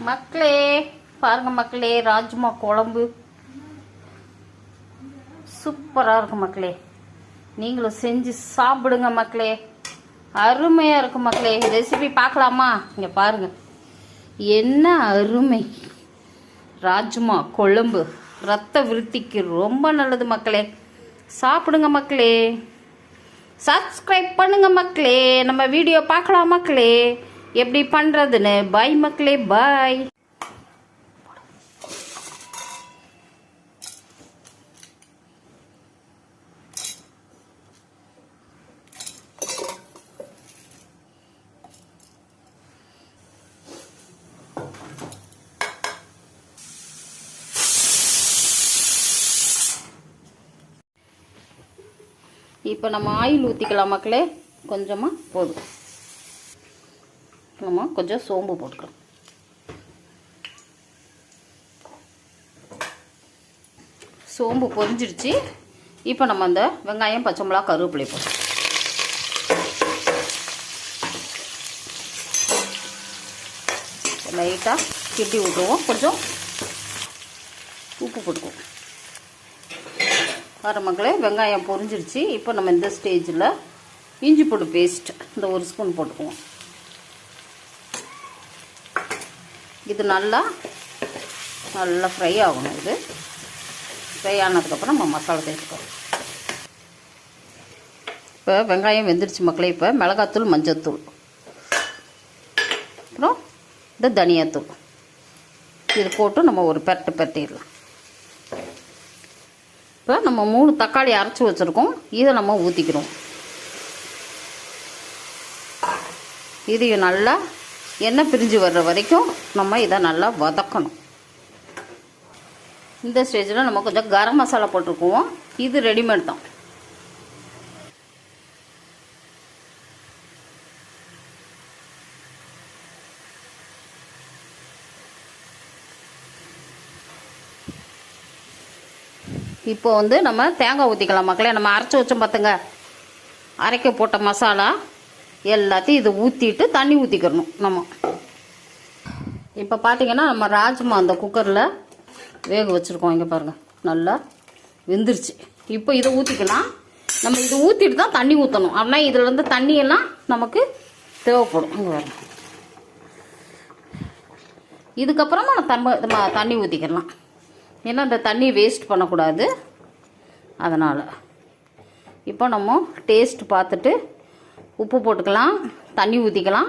மக்களே பாருங்க மக்களே, ராஜ்மா குழம்பு சூப்பராக இருக்கும் மக்களே. நீங்களும் செஞ்சு சாப்பிடுங்க மக்களே, அருமையாக இருக்கும் மக்களே. ரெசிபி பார்க்கலாமா? இங்கே பாருங்க, என்ன அருமை. ராஜ்மா குழம்பு ரத்த விருத்திக்கு ரொம்ப நல்லது மக்களே. சாப்பிடுங்க மக்களே, சப்ஸ்கிரைப் பண்ணுங்க மக்களே. நம்ம வீடியோ பார்க்கலாம் மக்களே, எப்படி பண்ணுறதுன்னு. பாய் மக்களே, பாய். இப்போ நம்ம ஆயில் ஊற்றிக்கலாம் மக்களே. கொஞ்சமாக போதும். நம்ம கொஞ்சம் சோம்பு போட்டுக்கலாம். சோம்பு பொரிஞ்சிடுச்சு. இப்போ நம்ம அந்த வெங்காயம், பச்சை மிளகா, கருவேப்பிலை போடுறோம். லைட்டாக கிண்டி விட்டுருவோம். கொஞ்சம் உப்பு போட்டுக்குவோம். வர மக்களே, வெங்காயம் பொரிஞ்சிருச்சு. இப்போ நம்ம இந்த ஸ்டேஜில் இஞ்சி பூண்டு பேஸ்ட் இந்த 1 ஸ்பூன் போட்டுக்குவோம். இது நல்லா ஃப்ரை ஆகணும். இது ஃப்ரை ஆனதுக்கப்புறம் நம்ம மசாலா சேர்த்துக்கோம். இப்போ வெங்காயம் வெந்துருச்சு மக்களே. இப்போ மிளகாத்தூள், மஞ்சத்தூள், அப்புறம் இந்த தனியாத்தூள் இது போட்டு நம்ம ஒரு பெரட்டிடலாம். இப்போ நம்ம 3 தக்காளி அரைச்சி வச்சுருக்கோம். இதை நம்ம ஊற்றிக்கிறோம். இதையும் நல்லா எண்ணெய் பிரிஞ்சு வர்ற வரைக்கும் நம்ம இதை நல்லா வதக்கணும். இந்த ஸ்டேஜில் நம்ம கொஞ்சம் கரம் மசாலா போட்டிருக்குவோம். இது ரெடிமேட் தான். இப்போ வந்து நம்ம தேங்காய் ஊற்றிக்கலாம் மக்களே. நம்ம அரைச்சி வச்சோம் பார்த்துங்க, அரைக்க போட்ட மசாலா எல்லாத்தையும் இது ஊற்றிட்டு தண்ணி ஊற்றிக்கிறணும் நம்ம. இப்போ பார்த்தீங்கன்னா நம்ம ராஜ்மா அந்த குக்கரில் வேக வச்சுருக்கோம். இங்கே பாருங்கள், நல்லா வெந்துருச்சு. இப்போ இதை ஊற்றிக்கலாம். நம்ம இதை ஊற்றிட்டு தான் தண்ணி ஊற்றணும். ஆனால் இதில் தண்ணியெல்லாம் நமக்கு தேவைப்படும். இங்கே பாருங்க, இதுக்கப்புறமா நம்ம தண்ணி ஊற்றிக்கலாம். ஏன்னா இந்த தண்ணி வேஸ்ட் பண்ணக்கூடாது. அதனால் இப்போ நம்ம டேஸ்ட் பார்த்துட்டு உப்பு போட்டுக்கலாம், தண்ணி ஊற்றிக்கலாம்.